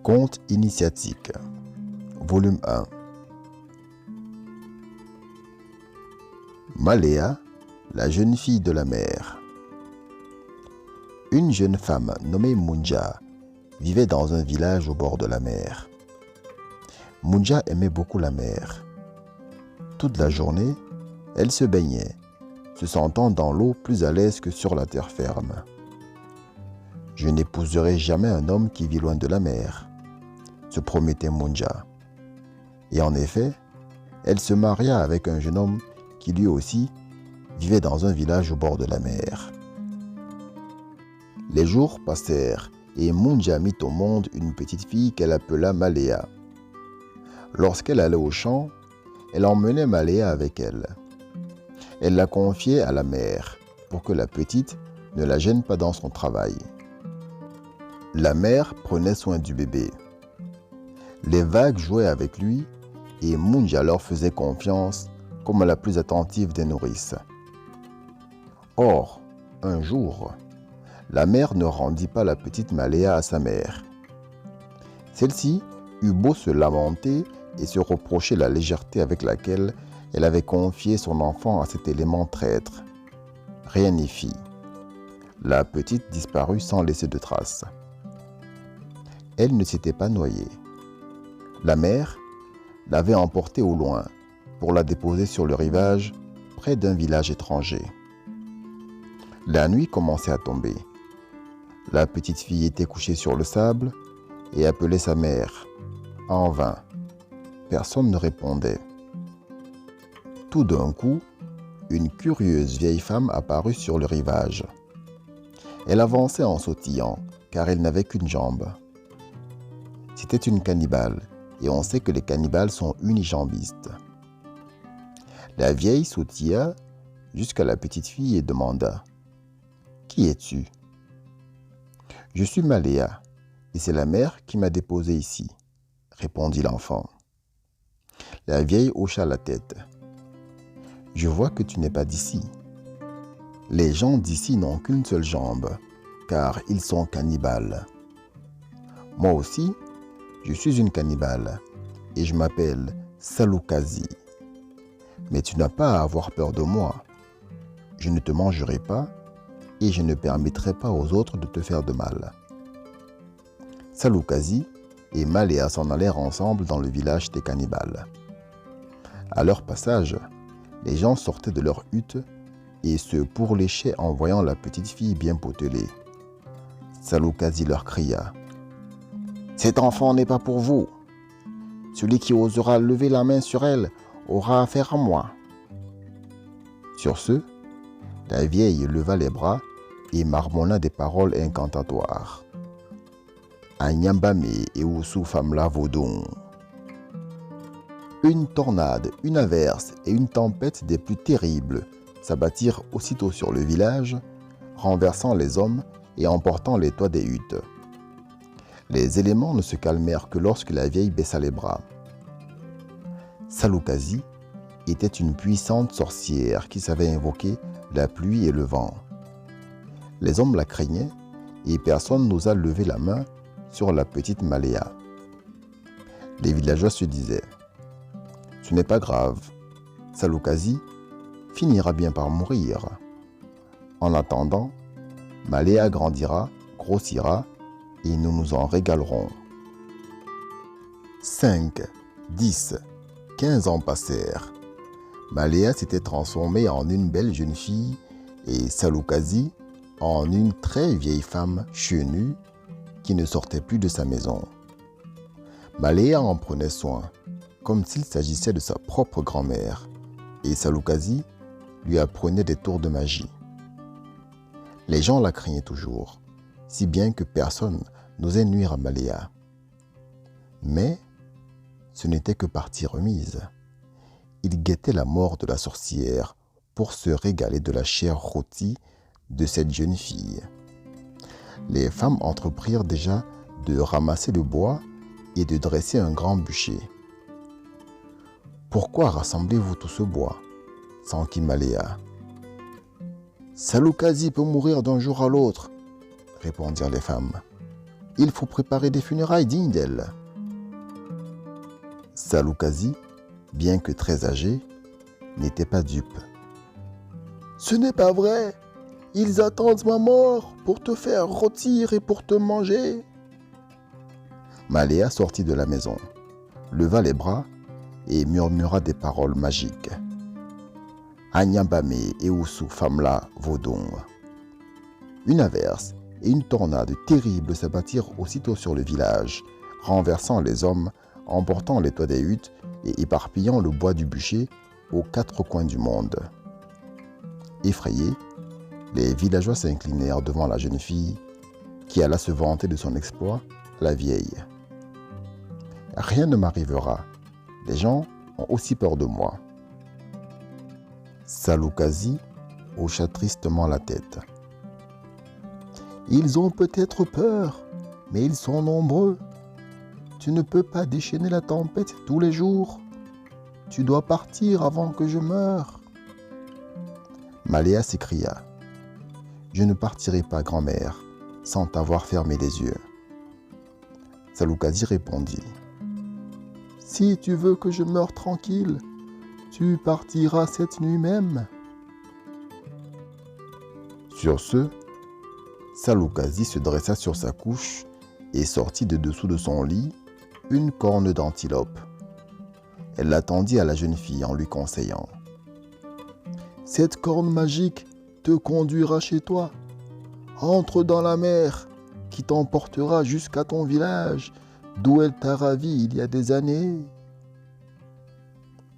Conte initiatique, volume 1. Maléa, la jeune fille de la mer. Une jeune femme nommée Munja vivait dans un village au bord de la mer. Munja aimait beaucoup la mer. Toute la journée, elle se baignait, se sentant dans l'eau plus à l'aise que sur la terre ferme. « Je n'épouserai jamais un homme qui vit loin de la mer », se promettait Munja. Et en effet, elle se maria avec un jeune homme qui lui aussi vivait dans un village au bord de la mer. Les jours passèrent et Munja mit au monde une petite fille qu'elle appela Maléa. Lorsqu'elle allait au champ, elle emmenait Maléa avec elle. Elle la confiait à la mère pour que la petite ne la gêne pas dans son travail. La mère prenait soin du bébé. Les vagues jouaient avec lui et Munja leur faisait confiance comme la plus attentive des nourrices. Or, un jour, la mère ne rendit pas la petite Maléa à sa mère. Celle-ci eut beau se lamenter et se reprocher la légèreté avec laquelle elle avait confié son enfant à cet élément traître. Rien n'y fit. La petite disparut sans laisser de traces. Elle ne s'était pas noyée. La mère l'avait emportée au loin pour la déposer sur le rivage près d'un village étranger. La nuit commençait à tomber. La petite fille était couchée sur le sable et appelait sa mère. En vain. Personne ne répondait. Tout d'un coup, une curieuse vieille femme apparut sur le rivage. Elle avançait en sautillant, car elle n'avait qu'une jambe. C'était une cannibale, et on sait que les cannibales sont unijambistes. La vieille sautilla jusqu'à la petite fille et demanda « Qui es-tu » ?« Je suis Maléa, et c'est la mère qui m'a déposée ici, » répondit l'enfant. La vieille hocha la tête. « Je vois que tu n'es pas d'ici. Les gens d'ici n'ont qu'une seule jambe, car ils sont cannibales. Moi aussi, je suis une cannibale, et je m'appelle Saloukazi. Mais tu n'as pas à avoir peur de moi. Je ne te mangerai pas, et je ne permettrai pas aux autres de te faire de mal. » Saloukazi et Maléa s'en allèrent ensemble dans le village des cannibales. À leur passage, les gens sortaient de leur hutte et se pourléchaient en voyant la petite fille bien potelée. Saloukazi leur cria « Cet enfant n'est pas pour vous. Celui qui osera lever la main sur elle aura affaire à moi. » Sur ce, la vieille leva les bras et marmonna des paroles incantatoires. Anyambame et Oussou Famla Vodon. Une tornade, une averse et une tempête des plus terribles s'abattirent aussitôt sur le village, renversant les hommes et emportant les toits des huttes. Les éléments ne se calmèrent que lorsque la vieille baissa les bras. Saloukazi était une puissante sorcière qui savait invoquer la pluie et le vent. Les hommes la craignaient et personne n'osa lever la main sur la petite Maléa. Les villageois se disaient « Ce n'est pas grave, Saloukazi finira bien par mourir. En attendant, Maléa grandira, grossira, et nous nous en régalerons. » 5, 10, 15 ans passèrent. Maléa s'était transformée en une belle jeune fille et Saloukazi en une très vieille femme chenue qui ne sortait plus de sa maison. Maléa en prenait soin, comme s'il s'agissait de sa propre grand-mère, et Saloukazi lui apprenait des tours de magie. Les gens la craignaient toujours, si bien que personne n'osait nuire à Maléa. Mais ce n'était que partie remise. Il guettait la mort de la sorcière pour se régaler de la chair rôtie de cette jeune fille. Les femmes entreprirent déjà de ramasser le bois et de dresser un grand bûcher. « Pourquoi rassemblez-vous tout ce bois ?» s'enquit Maléa. « Saloukazi peut mourir d'un jour à l'autre, » répondirent les femmes. Il faut préparer des funérailles dignes d'elle. Saloukasi, bien que très âgé, n'était pas dupe. Ce n'est pas vrai. Ils attendent ma mort pour te faire rôtir et pour te manger. Maléa sortit de la maison, leva les bras et murmura des paroles magiques. Anyambame et Oussou Famla Vodong. Une averse et une tornade terribles s'abattirent aussitôt sur le village, renversant les hommes, emportant les toits des huttes et éparpillant le bois du bûcher aux quatre coins du monde. Effrayés, les villageois s'inclinèrent devant la jeune fille qui alla se vanter de son exploit à la vieille. Rien ne m'arrivera. Les gens ont aussi peur de moi. Saloukasi hocha tristement la tête. Ils ont peut-être peur, mais ils sont nombreux. Tu ne peux pas déchaîner la tempête tous les jours. Tu dois partir avant que je meure. Maléa s'écria. Je ne partirai pas, grand-mère, sans t'avoir fermé les yeux. Saloukasi répondit. Si tu veux que je meure tranquille, tu partiras cette nuit même. Sur ce, Saloukasi se dressa sur sa couche et sortit de dessous de son lit une corne d'antilope. Elle l'attendit à la jeune fille en lui conseillant. Cette corne magique te conduira chez toi. Entre dans la mer qui t'emportera jusqu'à ton village d'où elle t'a ravi il y a des années.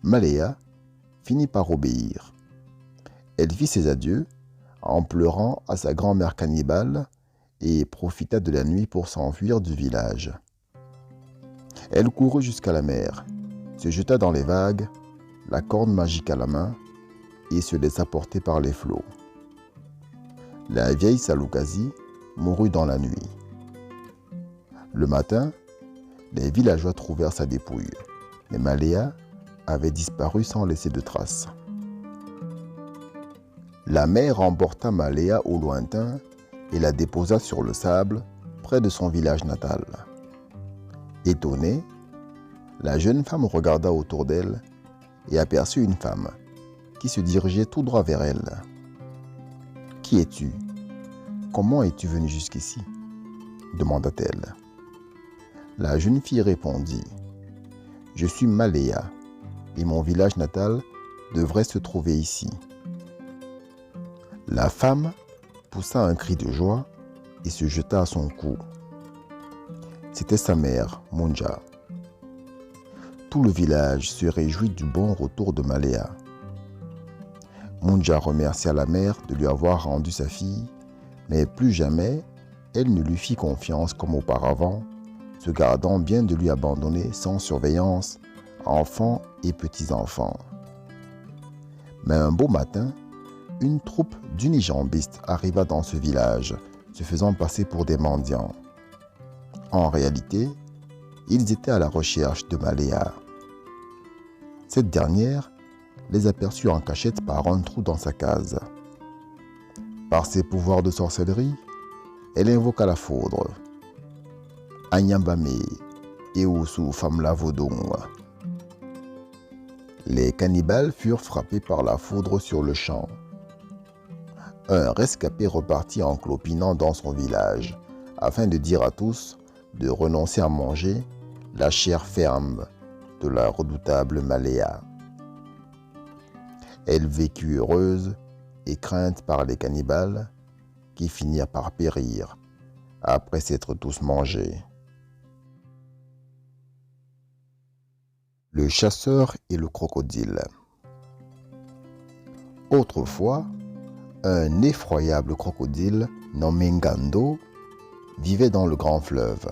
Maléa finit par obéir. Elle fit ses adieux en pleurant à sa grand-mère cannibale et profita de la nuit pour s'enfuir du village. Elle courut jusqu'à la mer, se jeta dans les vagues, la corne magique à la main, et se laissa porter par les flots. La vieille Saloukasi mourut dans la nuit. Le matin, les villageois trouvèrent sa dépouille, mais Maléa avait disparu sans laisser de traces. La mer emporta Maléa au lointain et la déposa sur le sable près de son village natal. Étonnée, la jeune femme regarda autour d'elle et aperçut une femme qui se dirigeait tout droit vers elle. « Qui es-tu? Comment es-tu venue jusqu'ici » demanda-t-elle. La jeune fille répondit « Je suis Maléa et mon village natal devrait se trouver ici. » La femme poussa un cri de joie et se jeta à son cou. C'était sa mère, Munja. Tout le village se réjouit du bon retour de Maléa. Munja remercia la mère de lui avoir rendu sa fille, mais plus jamais elle ne lui fit confiance comme auparavant, se gardant bien de lui abandonner sans surveillance, enfants et petits-enfants. Mais un beau matin, une troupe d'unijambistes arriva dans ce village, se faisant passer pour des mendiants. En réalité, ils étaient à la recherche de Maléa. Cette dernière les aperçut en cachette par un trou dans sa case. Par ses pouvoirs de sorcellerie, elle invoqua la foudre. Anyambame et Oussou Famla Vodong. Les cannibales furent frappés par la foudre sur le champ. Un rescapé repartit en clopinant dans son village, afin de dire à tous de renoncer à manger la chair ferme de la redoutable Maléa. Elle vécut heureuse et crainte par les cannibales qui finirent par périr après s'être tous mangés. Le chasseur et le crocodile. Autrefois, un effroyable crocodile nommé Ngando vivait dans le grand fleuve.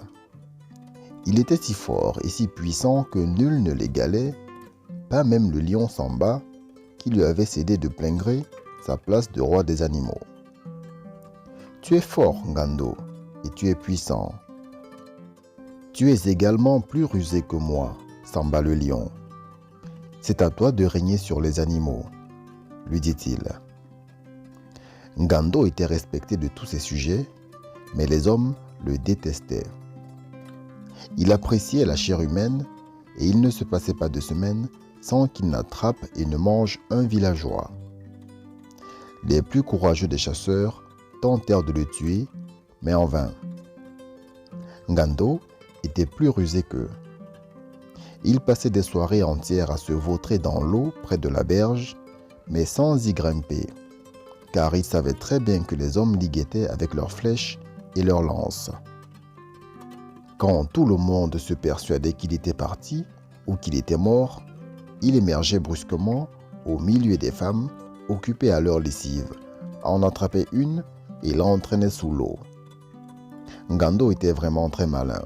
Il était si fort et si puissant que nul ne l'égalait, pas même le lion Samba, qui lui avait cédé de plein gré sa place de roi des animaux. « Tu es fort, Ngando, et tu es puissant. Tu es également plus rusé que moi, Samba le lion. C'est à toi de régner sur les animaux, » lui dit-il. Ngando était respecté de tous ses sujets, mais les hommes le détestaient. Il appréciait la chair humaine et il ne se passait pas de semaine sans qu'il n'attrape et ne mange un villageois. Les plus courageux des chasseurs tentèrent de le tuer, mais en vain. Ngando était plus rusé qu'eux. Il passait des soirées entières à se vautrer dans l'eau près de la berge, mais sans y grimper, car il savait très bien que les hommes l'y guettaient avec leurs flèches et leurs lances. Quand tout le monde se persuadait qu'il était parti ou qu'il était mort, il émergeait brusquement au milieu des femmes occupées à leur lessive, en attrapait une et l'entraînait sous l'eau. Ngando était vraiment très malin.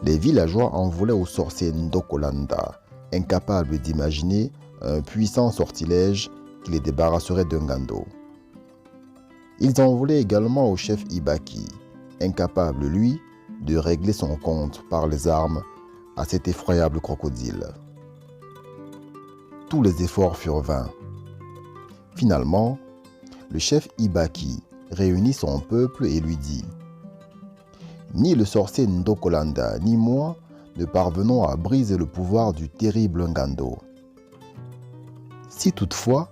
Les villageois en voulaient au sorcier Ndokolanda, incapable d'imaginer un puissant sortilège qui les débarrasserait de Ngando. Ils en voulaient également au chef Ibaki, incapable, lui, de régler son compte par les armes à cet effroyable crocodile. Tous les efforts furent vains. Finalement, le chef Ibaki réunit son peuple et lui dit « Ni le sorcier Ndokolanda ni moi ne parvenons à briser le pouvoir du terrible Ngando. Si toutefois,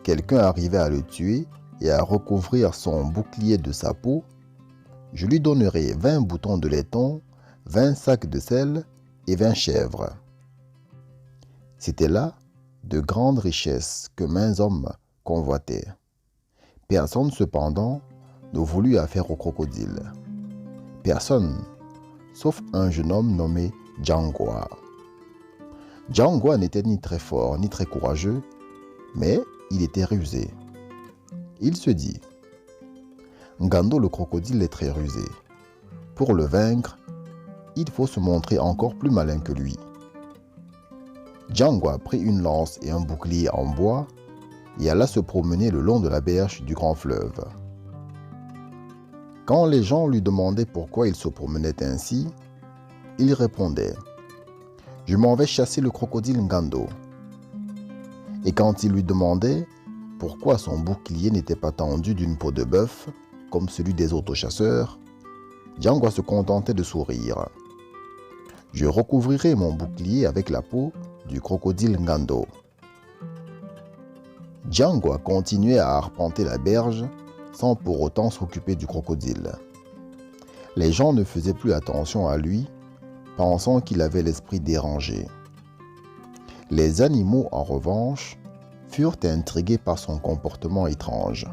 quelqu'un arrivait à le tuer et à recouvrir son bouclier de sa peau, je lui donnerai 20 boutons de laiton, 20 sacs de sel et 20 chèvres. » C'était là de grandes richesses que maints hommes convoitaient. Personne cependant ne voulut affaire au crocodile. Personne, sauf un jeune homme nommé Jangwa. Jangwa n'était ni très fort ni très courageux, mais il était rusé. Il se dit « Ngando le crocodile est très rusé. Pour le vaincre, il faut se montrer encore plus malin que lui. » Jangwa prit une lance et un bouclier en bois et alla se promener le long de la berge du grand fleuve. Quand les gens lui demandaient pourquoi il se promenait ainsi, il répondait « Je m'en vais chasser le crocodile Ngando. » Et quand il lui demandait pourquoi son bouclier n'était pas tendu d'une peau de bœuf comme celui des autres chasseurs, Jangwa se contentait de sourire. « Je recouvrirai mon bouclier avec la peau du crocodile Ngando. » Jangwa continuait à arpenter la berge sans pour autant s'occuper du crocodile. Les gens ne faisaient plus attention à lui, pensant qu'il avait l'esprit dérangé. Les animaux, en revanche, furent intrigués par son comportement étrange.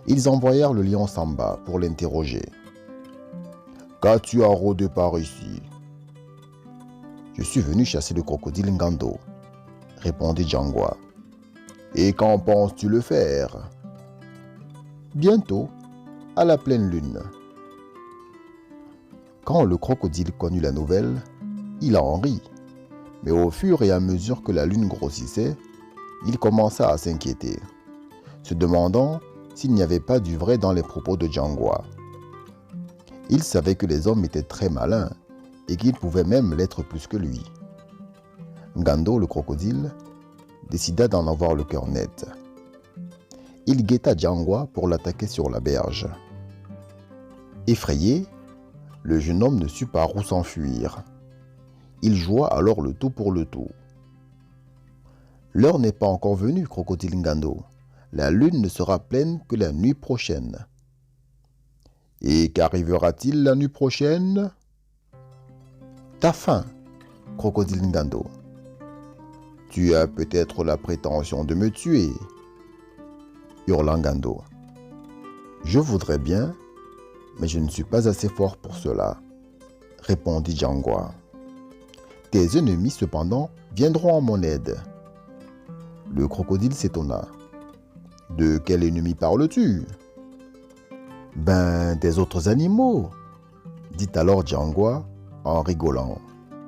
Ils envoyèrent le lion Samba pour l'interroger. « Qu'as-tu à rôder par ici ?»« Je suis venu chasser le crocodile Ngando, » répondit Jangwa. « Et quand penses-tu le faire ?»« Bientôt, à la pleine lune. » Quand le crocodile connut la nouvelle, il en rit, mais au fur et à mesure que la lune grossissait, il commença à s'inquiéter, se demandant s'il n'y avait pas du vrai dans les propos de Jangwa. Il savait que les hommes étaient très malins et qu'ils pouvaient même l'être plus que lui. Ngando, le crocodile, décida d'en avoir le cœur net. Il guetta Jangwa pour l'attaquer sur la berge. Effrayé, le jeune homme ne sut pas où s'enfuir. Il joua alors le tout pour le tout. « L'heure n'est pas encore venue, crocodile Ngando. La lune ne sera pleine que la nuit prochaine. »« Et qu'arrivera-t-il la nuit prochaine ?»« Ta faim, crocodile Ngando. »« Tu as peut-être la prétention de me tuer, » hurla Ngando. « Je voudrais bien, mais je ne suis pas assez fort pour cela, » répondit Jangwa. « Tes ennemis, cependant, viendront en mon aide. » Le crocodile s'étonna. « De quel ennemi parles-tu ?»« Ben, des autres animaux, » dit alors Jangwa en rigolant.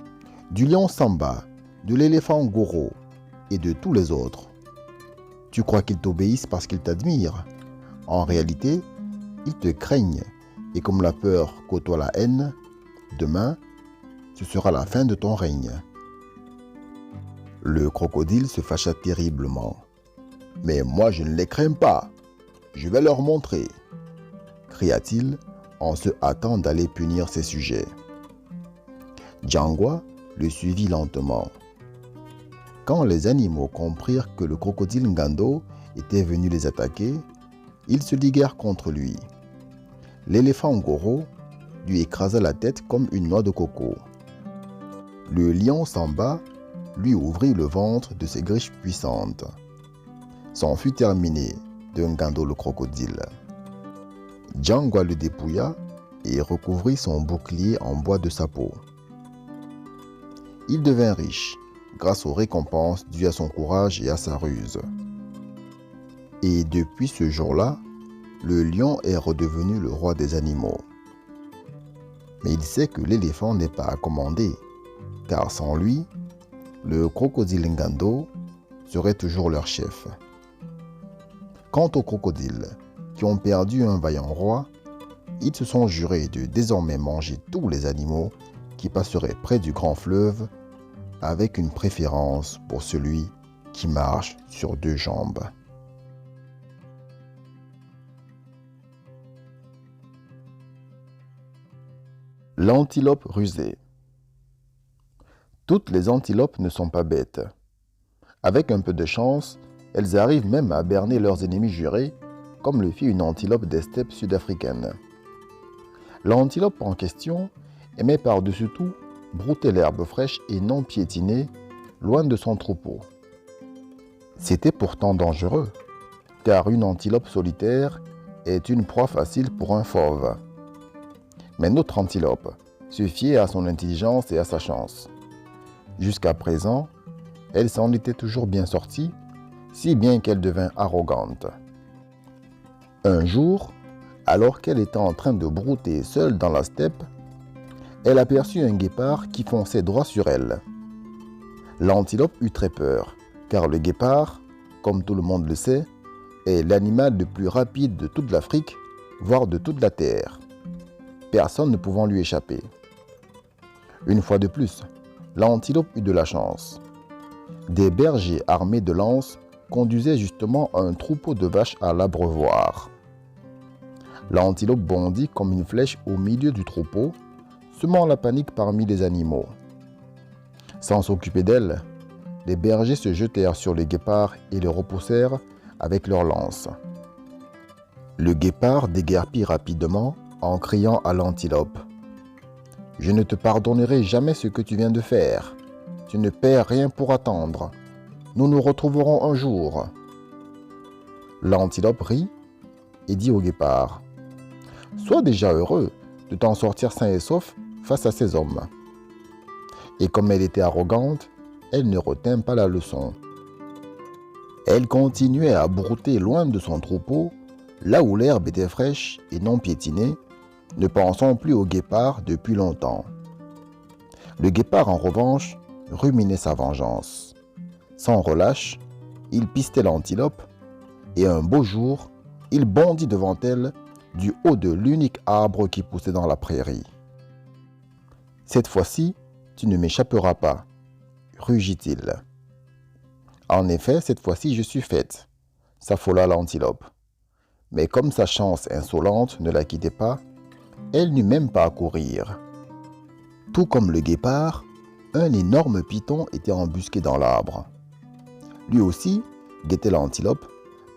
« Du lion Samba, de l'éléphant Goro et de tous les autres. Tu crois qu'ils t'obéissent parce qu'ils t'admirent. En réalité, ils te craignent et comme la peur côtoie la haine, demain, ce sera la fin de ton règne. » Le crocodile se fâcha terriblement. « Mais moi je ne les crains pas, je vais leur montrer, » cria-t-il en se hâtant d'aller punir ses sujets. Jangwa le suivit lentement. Quand les animaux comprirent que le crocodile Ngando était venu les attaquer, ils se liguèrent contre lui. L'éléphant Goro lui écrasa la tête comme une noix de coco. Le lion Samba lui ouvrit le ventre de ses griffes puissantes. C'en fut terminé de Ngando le crocodile. Jangwa le dépouilla et recouvrit son bouclier en bois de sapot. Il devint riche grâce aux récompenses dues à son courage et à sa ruse. Et depuis ce jour-là, le lion est redevenu le roi des animaux. Mais il sait que l'éléphant n'est pas à commander, car sans lui, le crocodile Ngando serait toujours leur chef. Quant aux crocodiles qui ont perdu un vaillant roi, ils se sont jurés de désormais manger tous les animaux qui passeraient près du grand fleuve, avec une préférence pour celui qui marche sur deux jambes. L'antilope rusée. Toutes les antilopes ne sont pas bêtes. Avec un peu de chance, elles arrivent même à berner leurs ennemis jurés, comme le fit une antilope des steppes sud-africaines. L'antilope en question aimait par-dessus tout brouter l'herbe fraîche et non piétinée, loin de son troupeau. C'était pourtant dangereux, car une antilope solitaire est une proie facile pour un fauve. Mais notre antilope se fiait à son intelligence et à sa chance. Jusqu'à présent, elle s'en était toujours bien sortie, si bien qu'elle devint arrogante. Un jour, alors qu'elle était en train de brouter seule dans la steppe, elle aperçut un guépard qui fonçait droit sur elle. L'antilope eut très peur, car le guépard, comme tout le monde le sait, est l'animal le plus rapide de toute l'Afrique, voire de toute la Terre. Personne ne pouvant lui échapper. Une fois de plus, l'antilope eut de la chance. Des bergers armés de lances conduisaient justement un troupeau de vaches à l'abreuvoir. L'antilope bondit comme une flèche au milieu du troupeau, semant la panique parmi les animaux. Sans s'occuper d'elle, les bergers se jetèrent sur le guépard et le repoussèrent avec leurs lances. Le guépard déguerpit rapidement en criant à l'antilope : « Je ne te pardonnerai jamais ce que tu viens de faire. Tu ne perds rien pour attendre. Nous nous retrouverons un jour. » L'antilope rit et dit au guépard : « Sois déjà heureux de t'en sortir sain et sauf face à ces hommes. » Et comme elle était arrogante, elle ne retint pas la leçon. Elle continuait à brouter loin de son troupeau, là où l'herbe était fraîche et non piétinée, ne pensant plus au guépard depuis longtemps. Le guépard, en revanche, ruminait sa vengeance. Sans relâche, il pistait l'antilope, et un beau jour, il bondit devant elle du haut de l'unique arbre qui poussait dans la prairie. « Cette fois-ci, tu ne m'échapperas pas, » rugit-il. « En effet, cette fois-ci, je suis faite, » s'affola l'antilope. Mais comme sa chance insolente ne la quittait pas, elle n'eut même pas à courir. Tout comme le guépard, un énorme python était embusqué dans l'arbre. Lui aussi guettait l'antilope,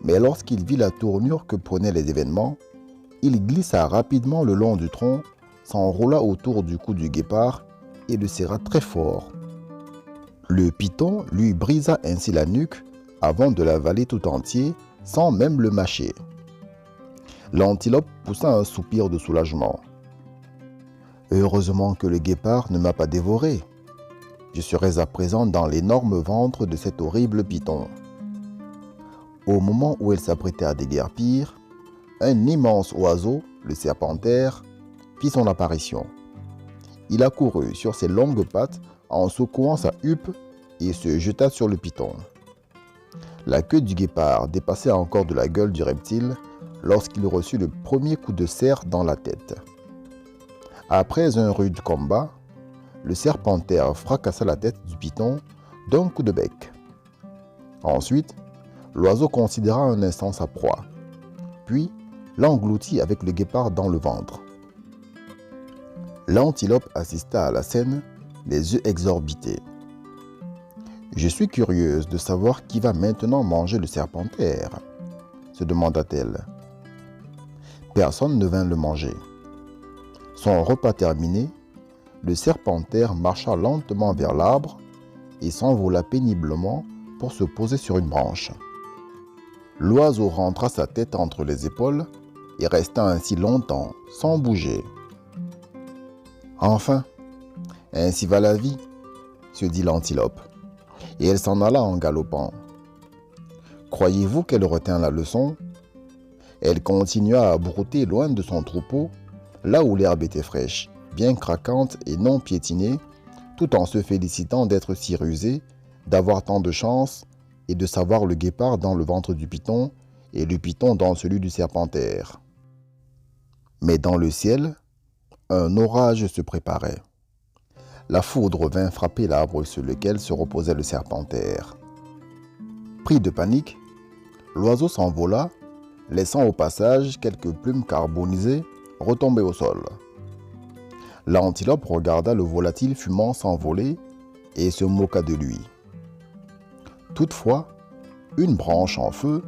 mais lorsqu'il vit la tournure que prenaient les événements, il glissa rapidement le long du tronc, s'enroula autour du cou du guépard et le serra très fort. Le python lui brisa ainsi la nuque avant de l'avaler tout entier, sans même le mâcher. L'antilope poussa un soupir de soulagement. « Heureusement que le guépard ne m'a pas dévoré. Je serais à présent dans l'énorme ventre de cet horrible python. » Au moment où elle s'apprêtait à déguerpir, un immense oiseau, le serpentaire, fit son apparition. Il accourut sur ses longues pattes en secouant sa huppe et se jeta sur le python. La queue du guépard dépassait encore de la gueule du reptile lorsqu'il reçut le premier coup de serre dans la tête. Après un rude combat, le serpentaire fracassa la tête du python d'un coup de bec. Ensuite, l'oiseau considéra un instant sa proie, puis l'engloutit avec le guépard dans le ventre. L'antilope assista à la scène, les yeux exorbités. « Je suis curieuse de savoir qui va maintenant manger le serpentaire, » se demanda-t-elle. Personne ne vint le manger. Son repas terminé, le serpentaire marcha lentement vers l'arbre et s'envola péniblement pour se poser sur une branche. L'oiseau rentra sa tête entre les épaules et resta ainsi longtemps, sans bouger. « Enfin, ainsi va la vie, » se dit l'antilope, et elle s'en alla en galopant. Croyez-vous qu'elle retint la leçon? Elle continua à brouter loin de son troupeau, là où l'herbe était fraîche, bien craquante et non piétinée, tout en se félicitant d'être si rusée, d'avoir tant de chance et de savoir le guépard dans le ventre du python et le python dans celui du serpentaire. Mais dans le ciel, un orage se préparait. La foudre vint frapper l'arbre sur lequel se reposait le serpentaire. Pris de panique, l'oiseau s'envola, laissant au passage quelques plumes carbonisées retomber au sol. L'antilope regarda le volatile fumant s'envoler et se moqua de lui. Toutefois, une branche en feu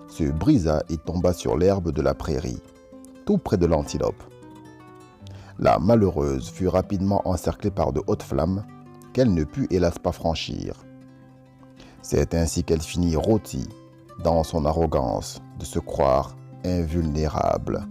se brisa et tomba sur l'herbe de la prairie, tout près de l'antilope. La malheureuse fut rapidement encerclée par de hautes flammes qu'elle ne put hélas pas franchir. C'est ainsi qu'elle finit rôtie dans son arrogance de se croire invulnérable.